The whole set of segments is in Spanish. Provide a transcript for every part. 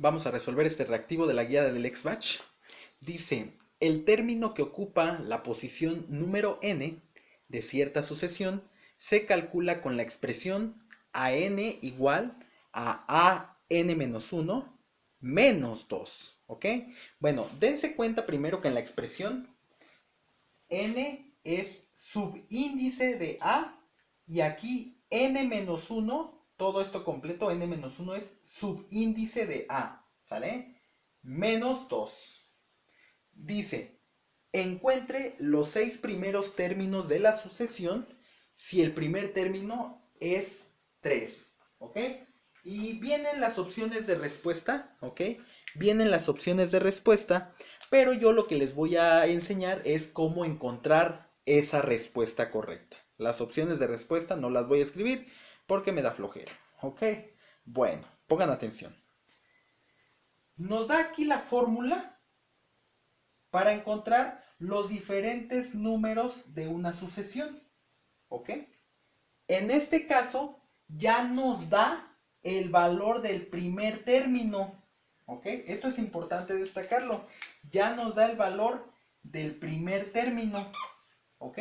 Vamos a resolver este reactivo de la guía del XBatch. Dice, el término que ocupa la posición número n de cierta sucesión se calcula con la expresión an igual a an-1 menos 2. ¿Ok? Bueno, dense cuenta primero que en la expresión n es subíndice de a y aquí n-1, todo esto completo, n-1 es subíndice de a, ¿sale? Menos 2. Dice, encuentre los 6 primeros términos de la sucesión si el primer término es 3, ¿ok? Y vienen las opciones de respuesta, ¿ok? Vienen las opciones de respuesta, pero yo lo que les voy a enseñar es cómo encontrar esa respuesta correcta. Las opciones de respuesta no las voy a escribir porque me da flojera, ¿ok? Bueno, pongan atención. Nos da aquí la fórmula para encontrar los diferentes números de una sucesión, ¿ok? En este caso, ya nos da el valor del primer término, ¿ok? Esto es importante destacarlo. Ya nos da el valor del primer término, ¿ok?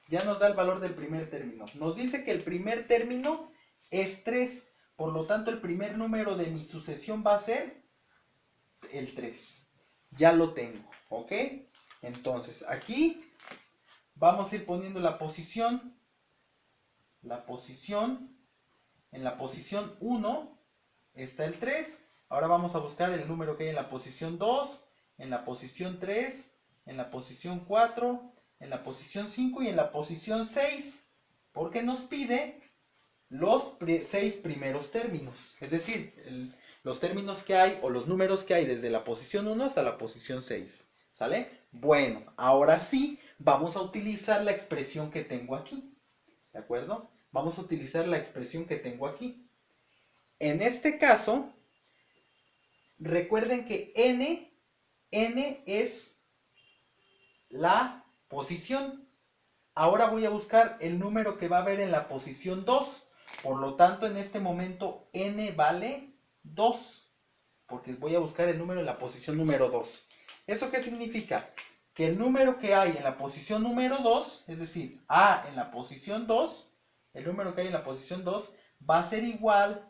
Ya nos da el valor del primer término. Nos dice que el primer término es 3, por lo tanto el primer número de mi sucesión va a ser el 3. Ya lo tengo, ¿ok? Entonces aquí vamos a ir poniendo la posición. En la posición 1 está el 3. Ahora vamos a buscar el número que hay en la posición 2, en la posición 3, en la posición 4, en la posición 5 y en la posición 6. Porque nos pide los 6 primeros términos. Es decir, los términos que hay o los números que hay desde la posición 1 hasta la posición 6. ¿Sale? Bueno, ahora sí vamos a utilizar la expresión que tengo aquí. ¿De acuerdo? Vamos a utilizar la expresión que tengo aquí. En este caso, recuerden que n es la posición. Ahora voy a buscar el número que va a haber en la posición 2. Por lo tanto, en este momento n vale 2. Porque voy a buscar el número en la posición número 2. ¿Eso qué significa? Que el número que hay en la posición número 2, es decir, a en la posición 2, el número que hay en la posición 2 va a ser igual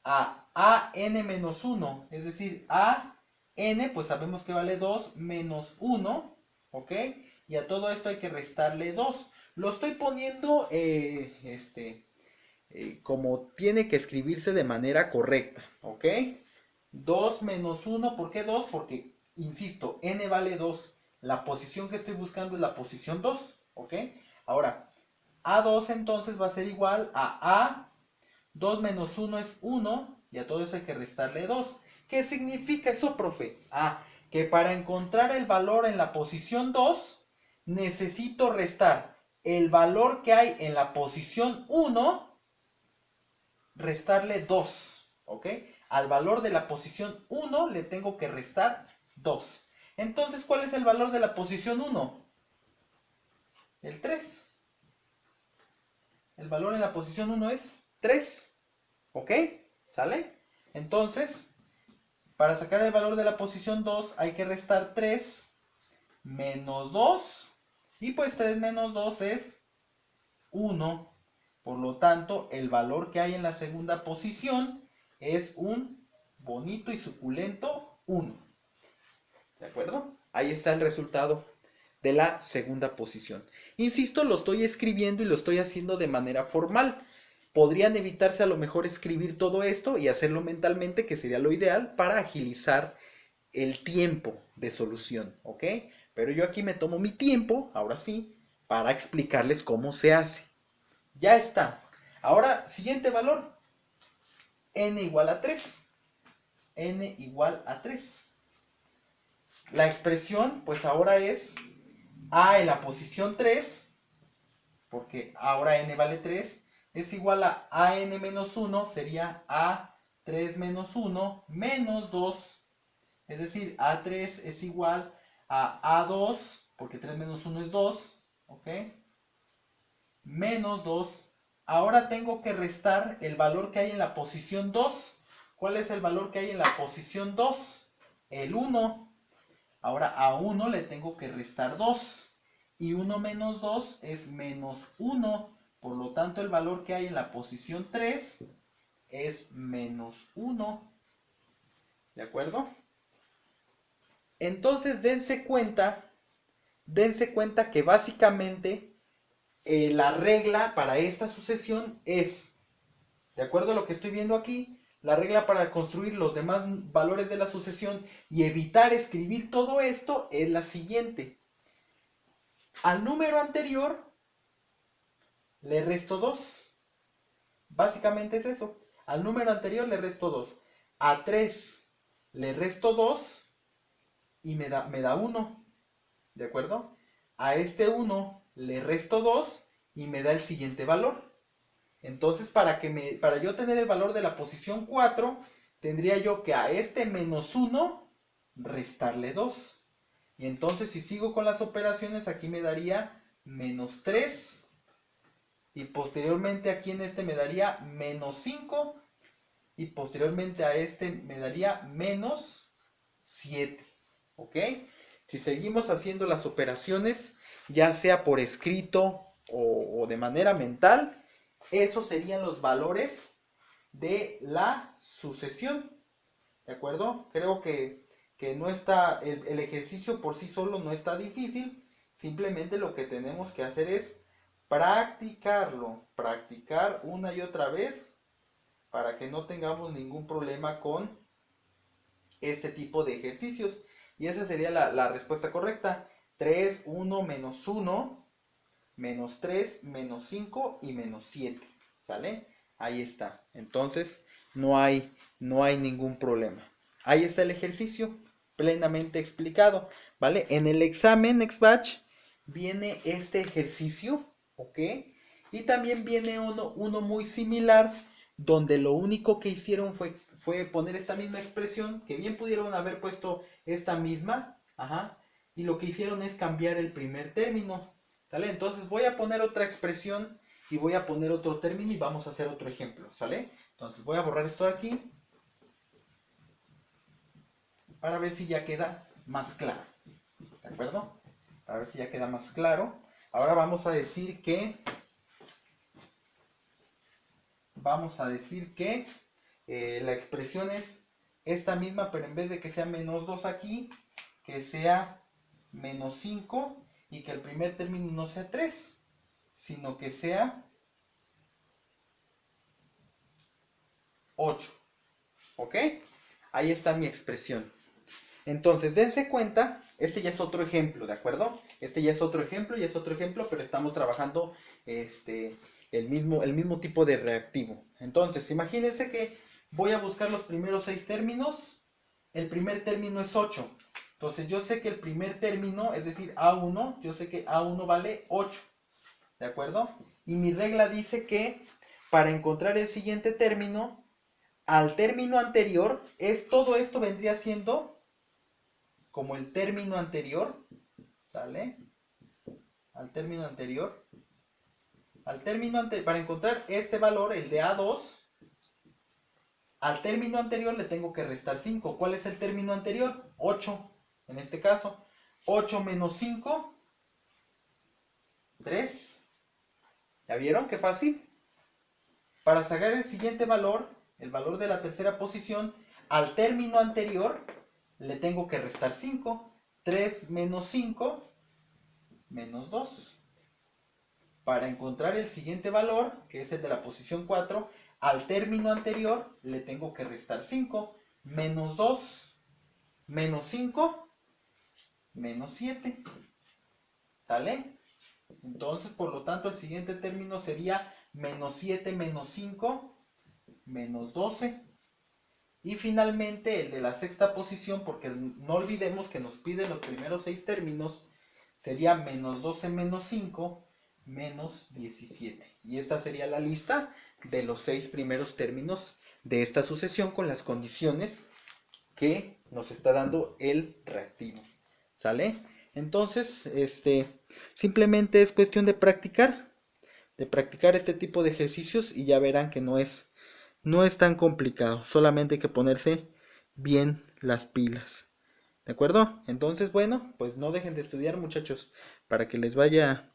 a n-1, es decir, a n, pues sabemos que vale 2 menos 1, ¿ok? Y a todo esto hay que restarle 2. Lo estoy poniendo como tiene que escribirse de manera correcta, ¿ok? 2 menos 1, ¿por qué 2? Porque, insisto, n vale 2. La posición que estoy buscando es la posición 2, ¿ok? Ahora, a2 entonces va a ser igual a 2 menos 1 es 1, y a todo eso hay que restarle 2. ¿Qué significa eso, profe? Que para encontrar el valor en la posición 2, necesito restar el valor que hay en la posición 1, restarle 2, ¿ok? Al valor de la posición 1 le tengo que restar 2. Entonces, ¿cuál es el valor de la posición 1? El 3. El valor en la posición 1 es 3, ¿ok? ¿Sale? Entonces, para sacar el valor de la posición 2 hay que restar 3 menos 2. Y pues 3 menos 2 es 1. Por lo tanto, el valor que hay en la segunda posición es un bonito y suculento 1. ¿De acuerdo? Ahí está el resultado de la segunda posición. Insisto, lo estoy escribiendo y lo estoy haciendo de manera formal. Podrían evitarse a lo mejor escribir todo esto y hacerlo mentalmente, que sería lo ideal para agilizar el tiempo de solución, ¿ok? Pero yo aquí me tomo mi tiempo, ahora sí, para explicarles cómo se hace. Ya está. Ahora, siguiente valor, n igual a 3. N igual a 3. La expresión, pues ahora es a en la posición 3, porque ahora n vale 3, es igual a n menos 1, sería a 3 menos 1 menos 2. Es decir, A3 es igual a A2, porque 3 menos 1 es 2, ¿ok? Menos 2. Ahora tengo que restar el valor que hay en la posición 2. ¿Cuál es el valor que hay en la posición 2? El 1. Ahora a 1 le tengo que restar 2. Y 1 menos 2 es menos 1. Por lo tanto, el valor que hay en la posición 3 es menos 1. ¿De acuerdo? Entonces, dense cuenta que básicamente la regla para esta sucesión es, de acuerdo a lo que estoy viendo aquí, la regla para construir los demás valores de la sucesión y evitar escribir todo esto es la siguiente. Al número anterior le resto 2. Básicamente es eso. Al número anterior le resto 2. A 3 le resto 2 y me da 1. ¿De acuerdo? A este 1 le resto 2 y me da el siguiente valor. Entonces, para yo tener el valor de la posición 4, tendría yo que a este menos 1 restarle 2. Y entonces, si sigo con las operaciones, aquí me daría menos 3. Y posteriormente aquí en este me daría menos 5. Y posteriormente a este me daría menos 7. ¿Ok? Si seguimos haciendo las operaciones, ya sea por escrito o de manera mental, esos serían los valores de la sucesión. ¿De acuerdo? Creo que no está, el ejercicio por sí solo no está difícil. Simplemente lo que tenemos que hacer es practicarlo. Practicar una y otra vez para que no tengamos ningún problema con este tipo de ejercicios. Y esa sería la respuesta correcta. 3, 1, menos 1, menos 3, menos 5 y menos 7. ¿Sale? Ahí está. Entonces, no hay ningún problema. Ahí está el ejercicio plenamente explicado. ¿Vale? En el examen XBatch viene este ejercicio. ¿Ok? Y también viene uno muy similar, donde lo único que hicieron fue poner esta misma expresión, que bien pudieron haber puesto esta misma, ajá, y lo que hicieron es cambiar el primer término, ¿sale? Entonces voy a poner otra expresión y voy a poner otro término y vamos a hacer otro ejemplo, ¿sale? Entonces voy a borrar esto de aquí para ver si ya queda más claro, ¿de acuerdo? Para ver si ya queda más claro. Ahora vamos a decir que la expresión es esta misma, pero en vez de que sea menos 2 aquí, que sea menos 5 y que el primer término no sea 3, sino que sea 8. ¿Ok? Ahí está mi expresión. Entonces, dense cuenta, este ya es otro ejemplo, ¿de acuerdo? Este ya es otro ejemplo, pero estamos trabajando el mismo tipo de reactivo. Entonces, imagínense que voy a buscar los primeros 6 términos. El primer término es 8. Entonces, yo sé que el primer término, es decir, A1, yo sé que A1 vale 8. ¿De acuerdo? Y mi regla dice que para encontrar el siguiente término, al término anterior, todo esto vendría siendo como el término anterior, ¿sale? Al término anterior. Para encontrar este valor, el de A2, al término anterior le tengo que restar 5. ¿Cuál es el término anterior? 8, en este caso. 8 menos 5, 3. ¿Ya vieron qué fácil? Para sacar el siguiente valor, el valor de la tercera posición, al término anterior le tengo que restar 5. 3 menos 5, menos 2. Para encontrar el siguiente valor, que es el de la posición 4, al término anterior le tengo que restar 5. Menos 2, menos 5, menos 7. ¿Sale? Entonces, por lo tanto, el siguiente término sería menos 7 menos 5, menos 12. Y finalmente el de la sexta posición, porque no olvidemos que nos pide los primeros 6 términos, sería menos 12 menos 5, menos 17. Y esta sería la lista de los 6 primeros términos de esta sucesión con las condiciones que nos está dando el reactivo. ¿Sale? Entonces, simplemente es cuestión de practicar este tipo de ejercicios y ya verán que no es No es tan complicado, solamente hay que ponerse bien las pilas. ¿De acuerdo? Entonces, bueno, pues no dejen de estudiar, muchachos, para que les vaya,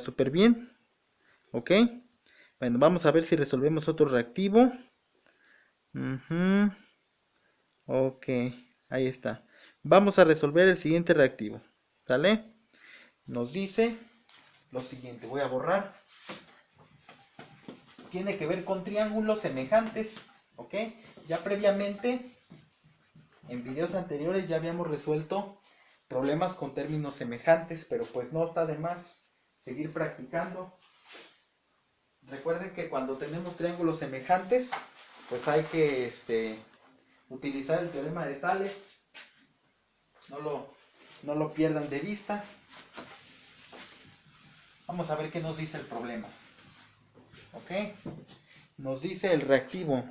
súper bien. ¿Ok? Bueno, vamos a ver si resolvemos otro reactivo. Ujú. Ok, ahí está. Vamos a resolver el siguiente reactivo. ¿Sale? Nos dice lo siguiente. Voy a borrar. Tiene que ver con triángulos semejantes. ¿Ok? Ya previamente, en videos anteriores ya habíamos resuelto problemas con términos semejantes, pero pues no está de más seguir practicando. Recuerden que cuando tenemos triángulos semejantes, pues hay que utilizar el teorema de Tales. No lo pierdan de vista. Vamos a ver qué nos dice el problema. ¿Ok? Nos dice el reactivo.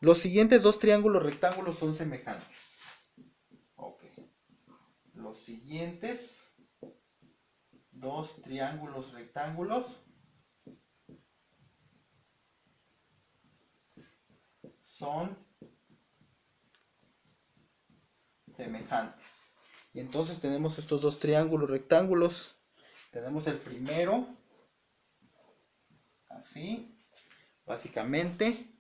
Los siguientes dos triángulos rectángulos son semejantes. Ok. Los siguientes dos triángulos rectángulos son semejantes. Y entonces tenemos estos dos triángulos rectángulos. Tenemos el primero, así, básicamente,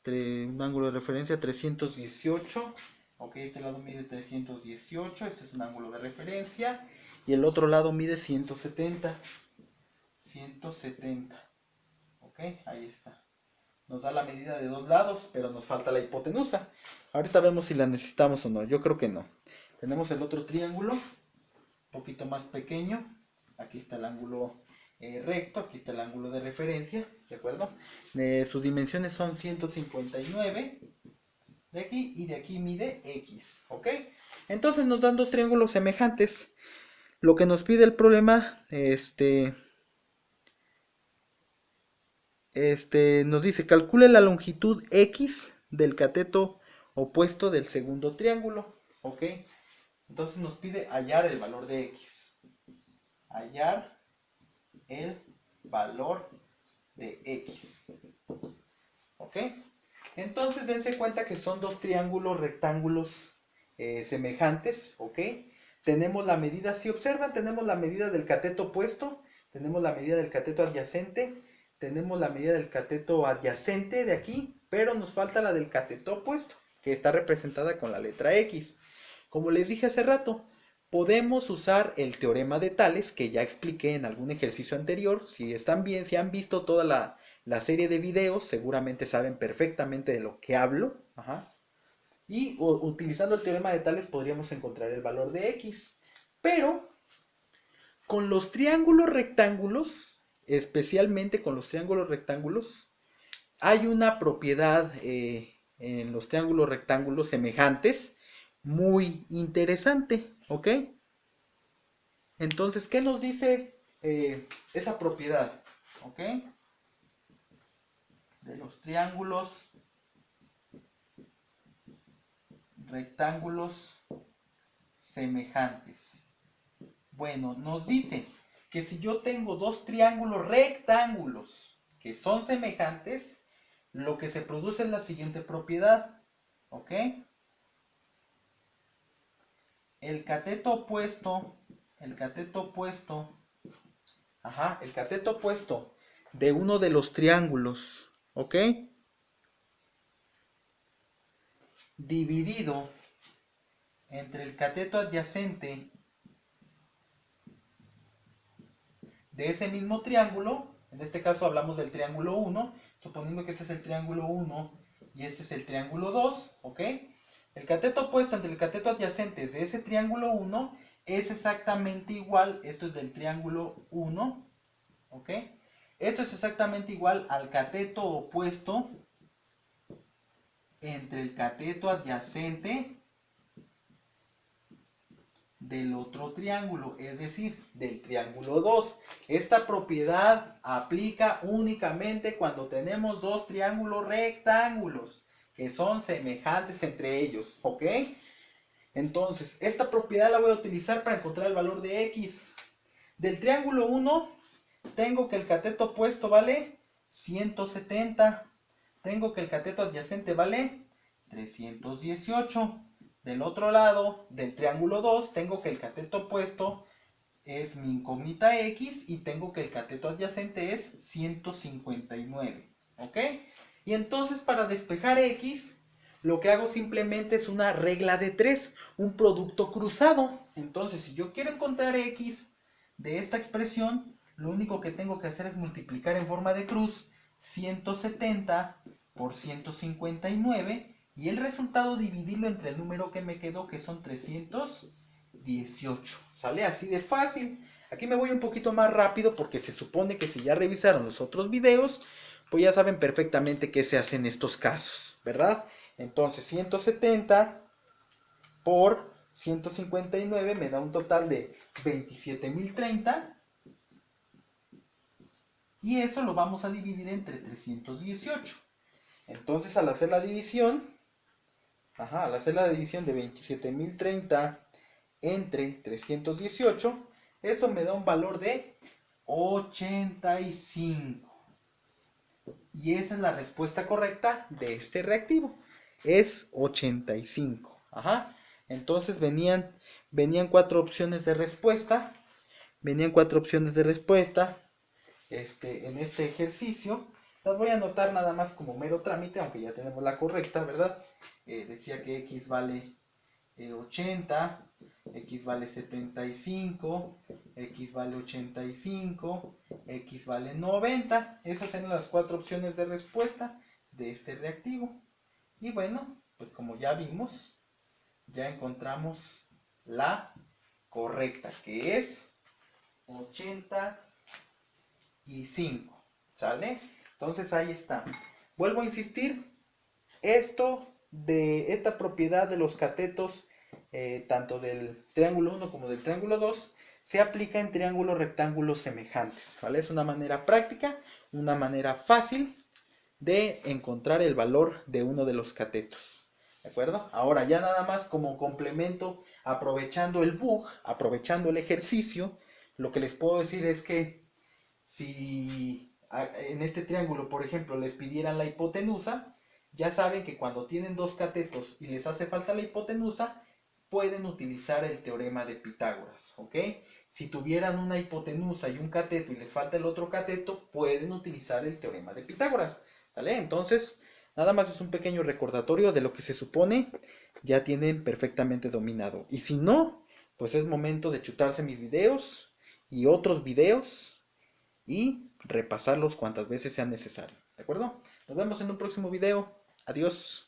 un ángulo de referencia 318. Ok, este lado mide 318, este es un ángulo de referencia. Y el otro lado mide 170. 170. Ok, ahí está. Nos da la medida de dos lados, pero nos falta la hipotenusa. Ahorita vemos si la necesitamos o no. Yo creo que no. Tenemos el otro triángulo, un poquito más pequeño. Aquí está el ángulo recto, aquí está el ángulo de referencia, ¿de acuerdo? Sus dimensiones son 159 de aquí y de aquí mide X, ¿ok? Entonces nos dan dos triángulos semejantes. Lo que nos pide el problema, nos dice, calcule la longitud X del cateto opuesto del segundo triángulo, ¿ok? Entonces nos pide hallar el valor de X. Hallar el valor de X. ¿Ok? Entonces dense cuenta que son dos triángulos rectángulos semejantes. ¿Ok? Tenemos la medida, si observan, tenemos la medida del cateto opuesto, tenemos la medida del cateto adyacente, tenemos la medida del cateto adyacente de aquí, pero nos falta la del cateto opuesto, que está representada con la letra X. Como les dije hace rato, podemos usar el teorema de Tales, que ya expliqué en algún ejercicio anterior. Si están bien, si han visto toda la serie de videos, seguramente saben perfectamente de lo que hablo. Ajá. Y utilizando el teorema de Tales podríamos encontrar el valor de X. Pero con los triángulos rectángulos, especialmente con los triángulos rectángulos, hay una propiedad en los triángulos rectángulos semejantes muy interesante, ¿ok? Entonces, ¿qué nos dice esa propiedad? ¿Ok? De los triángulos rectángulos semejantes. Bueno, nos dice que si yo tengo dos triángulos rectángulos que son semejantes, lo que se produce es la siguiente propiedad. ¿Ok? El cateto opuesto, el cateto opuesto de uno de los triángulos, ¿ok? Dividido entre el cateto adyacente de ese mismo triángulo, en este caso hablamos del triángulo 1, suponiendo que este es el triángulo 1 y este es el triángulo 2, ¿ok? El cateto opuesto entre el cateto adyacente de ese triángulo 1 es exactamente igual, esto es del triángulo 1, ¿ok? Esto es exactamente igual al cateto opuesto entre el cateto adyacente del otro triángulo, es decir, del triángulo 2. Esta propiedad aplica únicamente cuando tenemos dos triángulos rectángulos que son semejantes entre ellos, ¿ok? Entonces, esta propiedad la voy a utilizar para encontrar el valor de X. Del triángulo 1 tengo que el cateto opuesto vale 170. Tengo que el cateto adyacente vale 318. Del otro lado del triángulo 2 tengo que el cateto opuesto es mi incógnita X y tengo que el cateto adyacente es 159. ¿Ok? Y entonces para despejar X, lo que hago simplemente es una regla de 3, un producto cruzado. Entonces, si yo quiero encontrar X de esta expresión, lo único que tengo que hacer es multiplicar en forma de cruz 170 por 159 y el resultado dividirlo entre el número que me quedó, que son 318. ¿Sale? Así de fácil. Aquí me voy un poquito más rápido porque se supone que si ya revisaron los otros videos, pues ya saben perfectamente qué se hace en estos casos, ¿verdad? Entonces 170 por 159 me da un total de 27.030 y eso lo vamos a dividir entre 318. Entonces al hacer la división, de 27.030 entre 318, eso me da un valor de 85. Y esa es la respuesta correcta de este reactivo. Es 85. Entonces venían cuatro opciones de respuesta. En este ejercicio. Las voy a anotar nada más como mero trámite, aunque ya tenemos la correcta, ¿verdad? Decía que X vale 80, X vale 75, X vale 85, X vale 90. Esas eran las cuatro opciones de respuesta de este reactivo. Y bueno, pues como ya vimos, ya encontramos la correcta, que es 85. ¿Sale? Entonces ahí está. Vuelvo a insistir, esta propiedad de los catetos, tanto del triángulo 1 como del triángulo 2, se aplica en triángulos rectángulos semejantes, ¿vale? Es una manera práctica, una manera fácil de encontrar el valor de uno de los catetos, ¿de acuerdo? Ahora ya nada más como complemento, aprovechando el bug, aprovechando el ejercicio, lo que les puedo decir es que si en este triángulo, por ejemplo, les pidieran la hipotenusa, ya saben que cuando tienen dos catetos y les hace falta la hipotenusa, pueden utilizar el teorema de Pitágoras, ¿ok? Si tuvieran una hipotenusa y un cateto y les falta el otro cateto, pueden utilizar el teorema de Pitágoras, ¿vale? Entonces, nada más es un pequeño recordatorio de lo que se supone ya tienen perfectamente dominado. Y si no, pues es momento de chutarse mis videos y otros videos y repasarlos cuantas veces sea necesario, ¿de acuerdo? Nos vemos en un próximo video. Adiós.